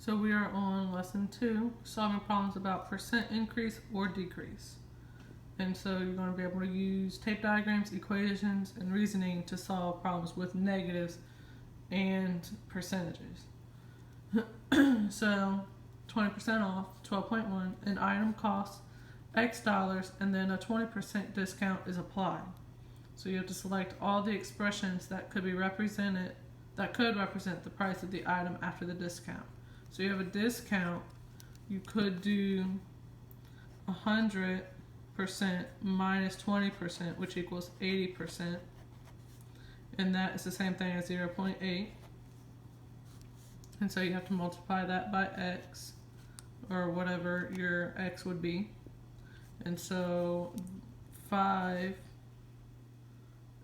So we are on lesson 2, solving problems about percent increase or decrease. And so you're going to be able to use tape diagrams, equations, and reasoning to solve problems with negatives and percentages. So 20% off, 12.1, an item costs X dollars, and then a 20% discount is applied. So you have to select all the expressions that could represent the price of the item after the discount. So you have a discount, you could do 100% minus 20%, which equals 80%. And that is the same thing as 0.8. And so you have to multiply that by X, or whatever your X would be. And so 5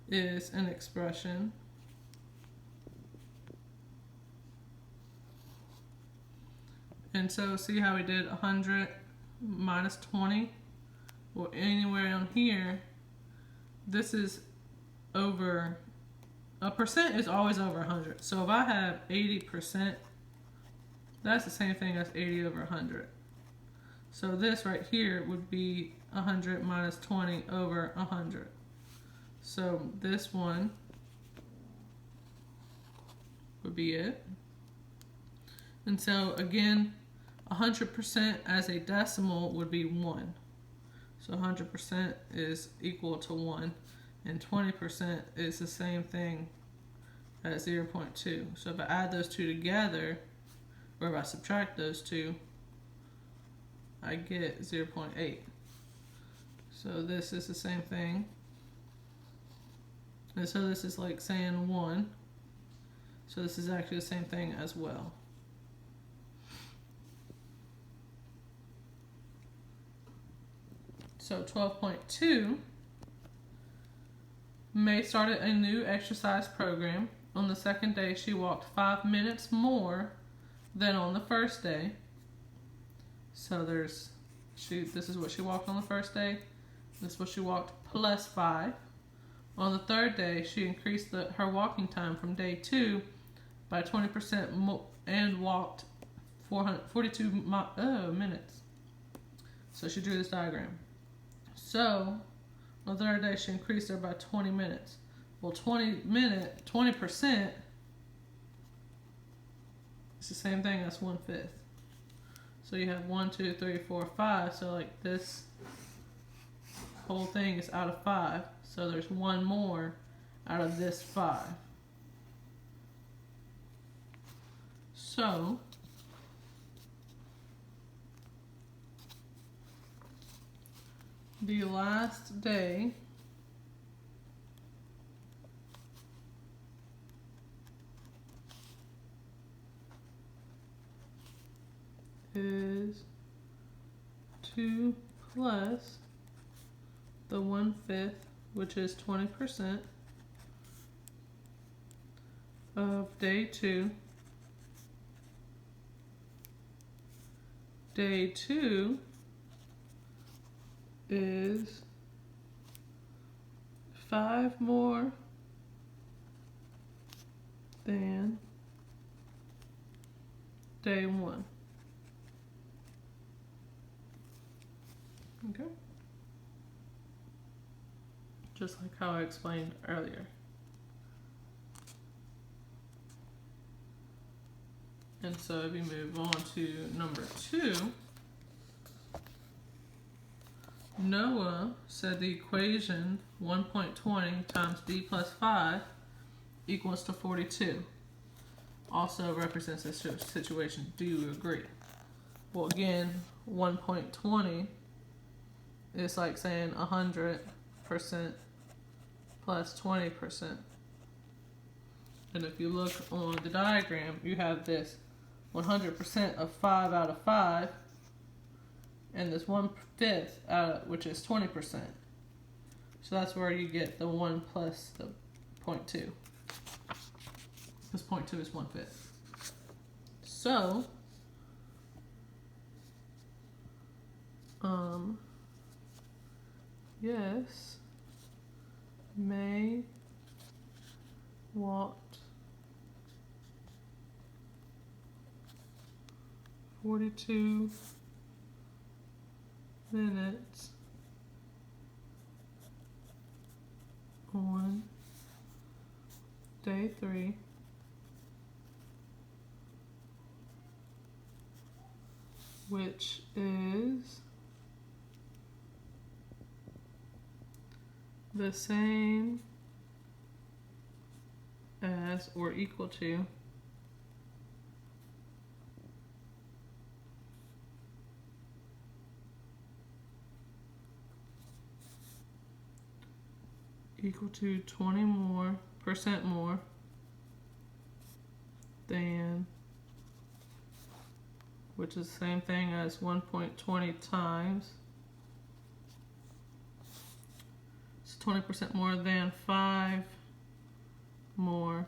is an expression. And so see how we did 100 minus 20? Well, anywhere on here, this is over, a percent is always over 100. So if I have 80%, that's the same thing as 80 over 100. So this right here would be 100 minus 20 over 100. So this one would be it. And so again, 100% as a decimal would be 1. So 100% is equal to 1, and 20% is the same thing as 0.2. So if I add those two together, or if I subtract those two, I get 0.8. So this is the same thing. And so this is like saying 1. So this is actually the same thing as well. So 12.2, May started a new exercise program. On the second day, she walked 5 minutes more than on the first day. So this is what she walked on the first day. This is what she walked plus 5. On the third day, she increased her walking time from day 2 by 20% and walked 42 minutes. So she drew this diagram. So on the third day, she increased her by 20 minutes. Well, 20% is the same thing as 1/5. So you have 1, 2, 3, 4, 5. So like this whole thing is out of 5. So there's one more out of this 5. So the last day is 2 plus the 1/5, which is 20% of day 2. Day 2 is 5 more than day 1. Okay? Just like how I explained earlier. And so if we move on to number 2, Noah said the equation 1.20 times d plus 5 equals to 42. Also represents this situation. Do you agree? Well, again, 1.20 is like saying 100% plus 20%. And if you look on the diagram, you have this 100% of 5 out of 5, and this 1/5 which is 20%. So that's where you get the 1 plus the 0.2. Because 0.2 is 1/5. So, yes, May walked 42 minutes on day 3, which is the same as or equal to equal to 20% more than, which is the same thing as 1.20 times. It's 20% more than 5 more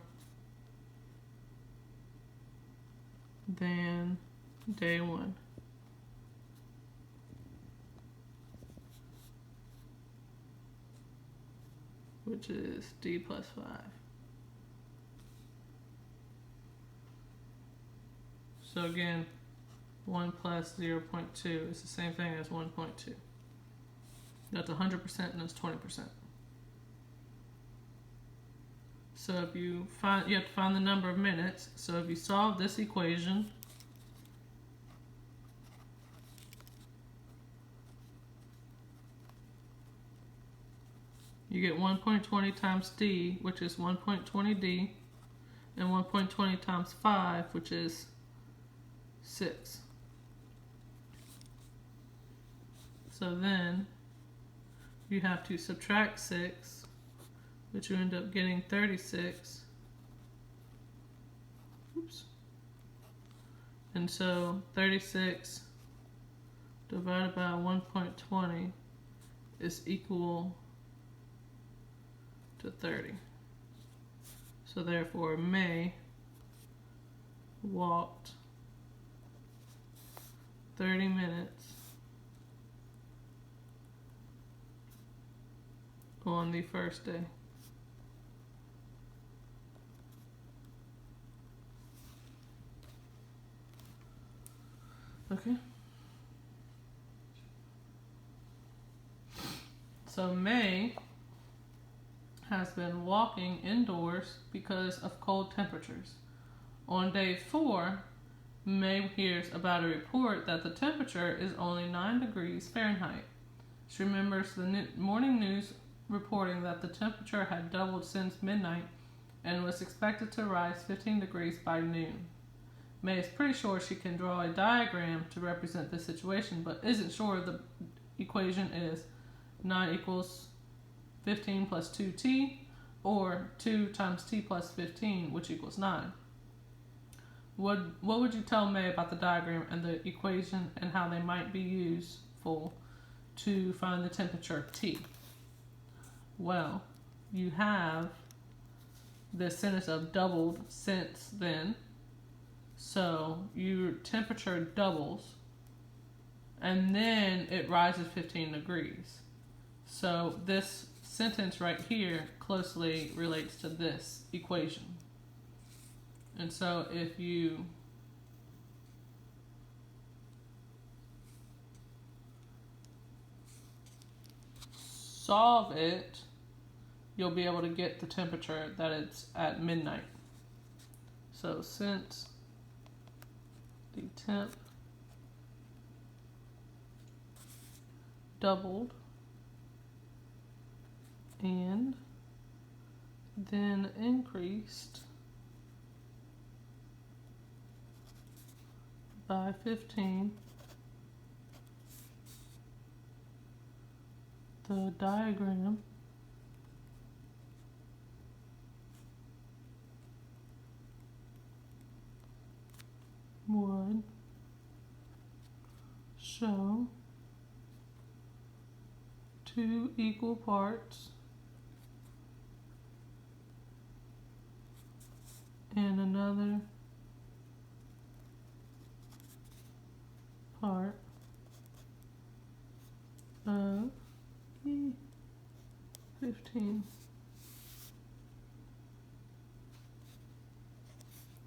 than day 1. Which is D plus 5. So again, 1 plus 0.2 is the same thing as 1.2. That's 100% and it's 20%. So if you have to find the number of minutes. So if you solve this equation, you get 1.20 times D, which is 1.20 D, and 1.20 times 5, which is 6. So then you have to subtract 6, which you end up getting 36. Oops. And so 36 divided by 1.20 is equal to 30. So therefore, May walked 30 minutes on the first day. Okay. So May has been walking indoors because of cold temperatures. On day 4, May hears about a report that the temperature is only 9 degrees Fahrenheit. She remembers the morning news reporting that the temperature had doubled since midnight and was expected to rise 15 degrees by noon. May is pretty sure she can draw a diagram to represent the situation, but isn't sure the equation is 9 equals 15 plus 2t, or 2 times t plus 15, which equals 9. What would you tell May about the diagram and the equation and how they might be useful to find the temperature T? Well, you have this sentence of doubled since then. So your temperature doubles and then it rises 15 degrees. So this sentence right here closely relates to this equation. And so if you solve it, you'll be able to get the temperature that it's at midnight. So since the temp doubled and then increased by 15, the diagram would show 2 equal parts and another part of 15,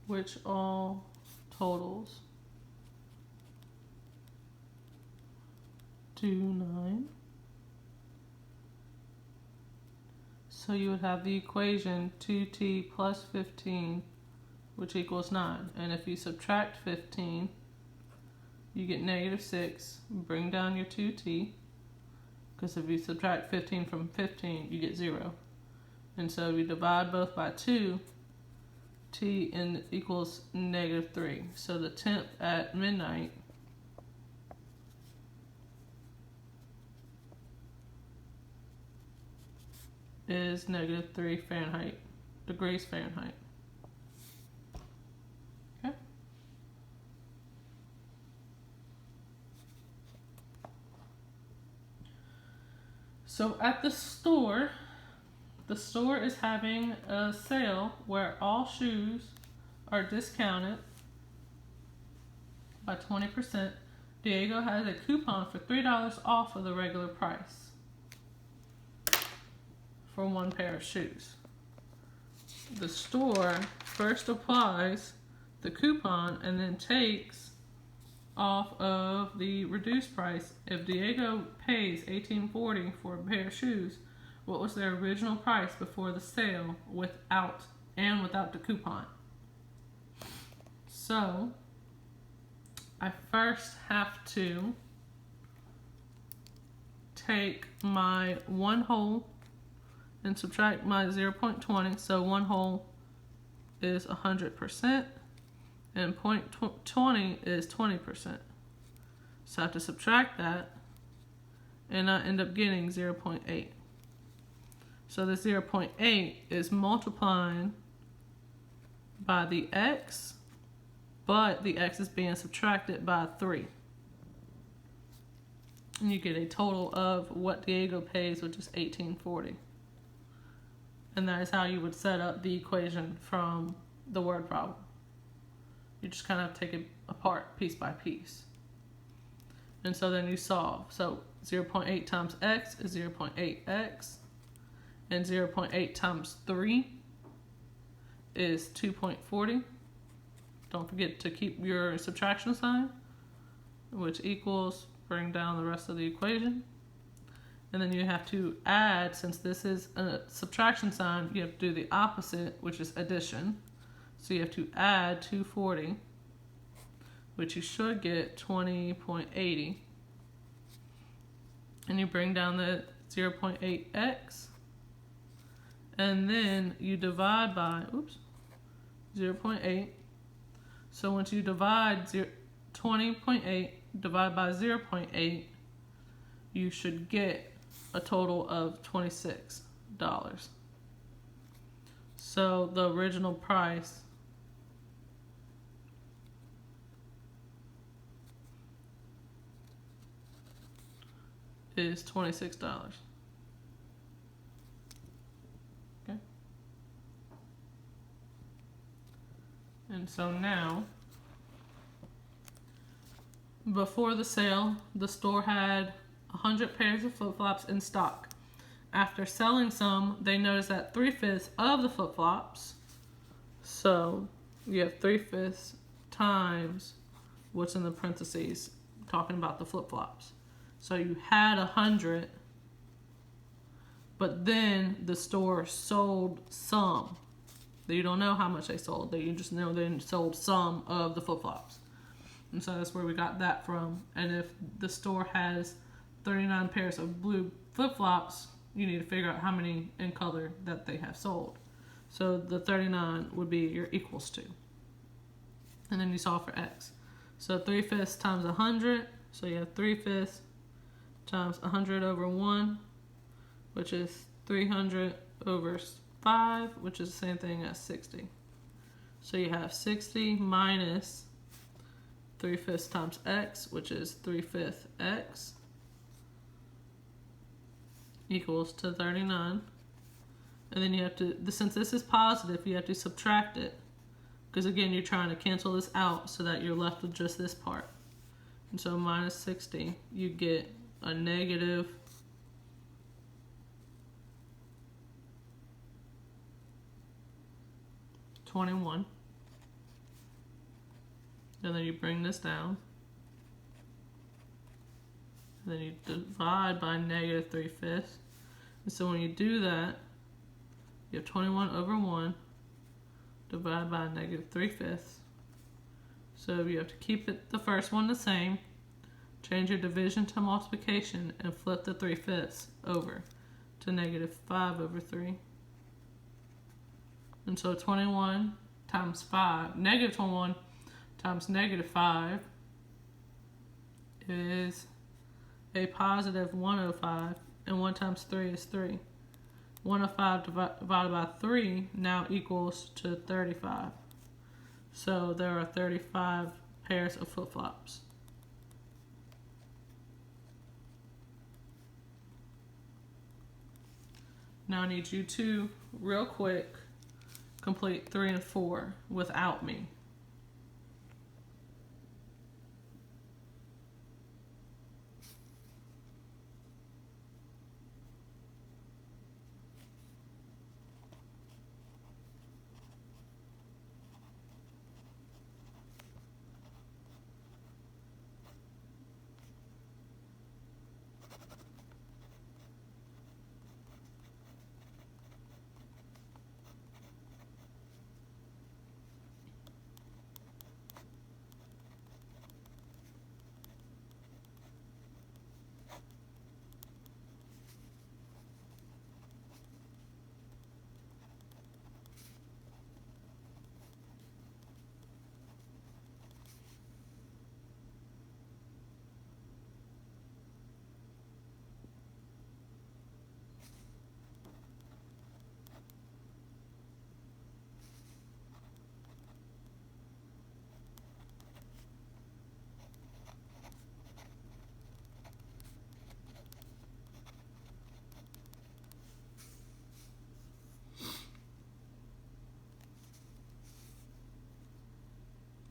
which all totals 29. So you would have the equation 2t plus 15, which equals 9. And if you subtract 15, you get negative 6. Bring down your 2t, because if you subtract 15 from 15, you get 0. And so if you divide both by 2, t equals negative 3. So the temp at midnight is negative 3 Fahrenheit, degrees Fahrenheit. Okay. So at the store is having a sale where all shoes are discounted by 20%. Diego has a coupon for $3 off of the regular price for one pair of shoes. The store first applies the coupon and then takes off of the reduced price. If Diego pays $18.40 for a pair of shoes, what was their original price before the sale without the coupon? So I first have to take my one whole and subtract my 0.20. So one whole is 100% and 0.20 is 20%. So I have to subtract that and I end up getting 0.8. So the 0.8 is multiplying by the x, but the x is being subtracted by 3. And you get a total of what Diego pays, which is $18.40. And that is how you would set up the equation from the word problem. You just kind of take it apart piece by piece. And so then you solve. So 0.8 times x is 0.8x. And 0.8 times 3 is 2.40. Don't forget to keep your subtraction sign, which equals, bring down the rest of the equation. And then you have to add, since this is a subtraction sign, you have to do the opposite, which is addition. So you have to add 240, which you should get 20.80. And you bring down the 0.8x. And then you divide by, 0.8. So once you divide 20.8, divide by 0.8, you should get a total of $26. So the original price is $26. Okay. And so now, before the sale, the store had 100 pairs of flip-flops in stock. After selling some, they noticed that 3/5 of the flip-flops, so you have 3/5 times what's in the parentheses, talking about the flip-flops. So you had 100, but then the store sold some. You don't know how much they sold. You just know they sold some of the flip-flops. And so that's where we got that from. And if the store has 39 pairs of blue flip-flops, you need to figure out how many in color that they have sold. So the 39 would be your equals to. And then you solve for x. So 3/5 times 100. So you have 3/5 times 100 over 1, which is 300 over 5, which is the same thing as 60. So you have 60 minus 3/5 times x, which is 3/5 x, equals to 39. And then you have to, since this is positive, you have to subtract it. Because again, you're trying to cancel this out so that you're left with just this part. And so minus 60, you get a negative 21. And then you bring this down. And then you divide by negative 3/5. And so when you do that, you have 21 over 1 divided by negative 3/5. So you have to keep the first one the same, change your division to multiplication, and flip the 3/5 over to negative 5 over 3. And so 21 times 5, negative 21 times negative 5 is a positive 105, and 1 times 3 is 3. 105 divided by 3 now equals to 35. So there are 35 pairs of flip-flops. Now I need you to, real quick, complete 3 and 4 without me.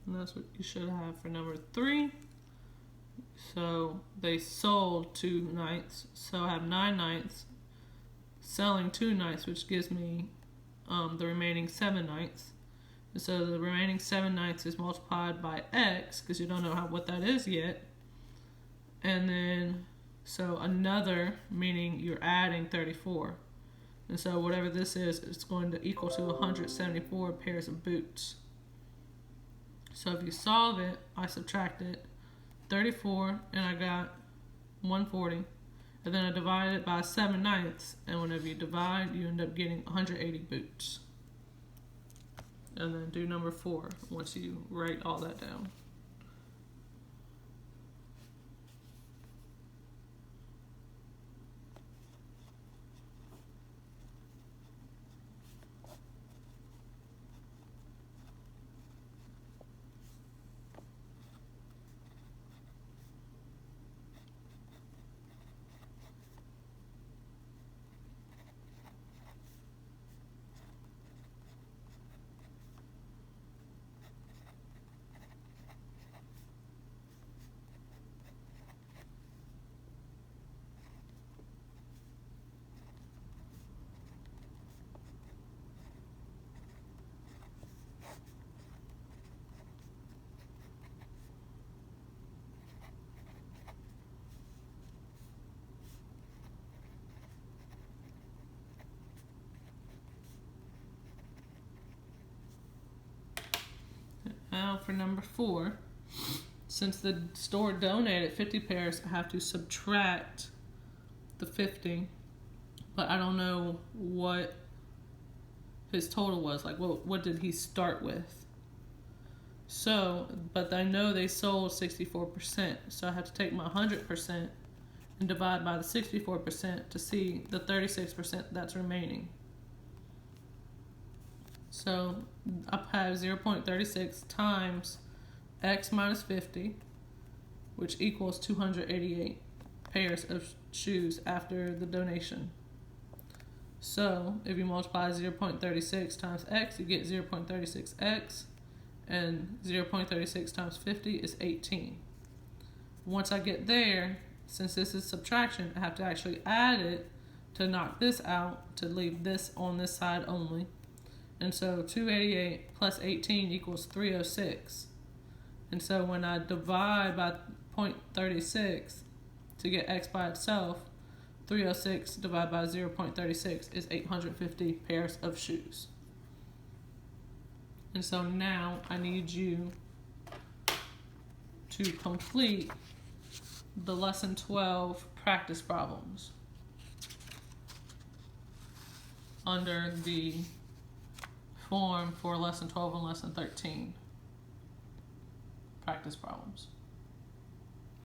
And that's what you should have for number 3. So they sold 2 ninths, so I have 9 ninths, selling 2 ninths, which gives me the remaining 7 ninths. And so the remaining 7 ninths is multiplied by x, because you don't know what that is yet. And then, so another, meaning you're adding 34. And so whatever this is, it's going to equal to 174 pairs of boots. So if you solve it, I subtracted 34 and I got 140. And then I divided it by 7 ninths. And whenever you divide, you end up getting 180 boots. And then do number 4 once you write all that down. Now for number 4, since the store donated 50 pairs, I have to subtract the 50, but I don't know what his total was. Like, what did he start with? So, but I know they sold 64%, so I have to take my 100% and divide by the 64% to see the 36% that's remaining. So I have 0.36 times x minus 50, which equals 288 pairs of shoes after the donation. So if you multiply 0.36 times x, you get 0.36x, and 0.36 times 50 is 18. Once I get there, since this is subtraction, I have to actually add it to knock this out, to leave this on this side only. And so 288 plus 18 equals 306. And so when I divide by 0.36, to get x by itself, 306 divided by 0.36 is 850 pairs of shoes. And so now I need you to complete the lesson 12 practice problems under the form for lesson 12 and lesson 13 practice problems.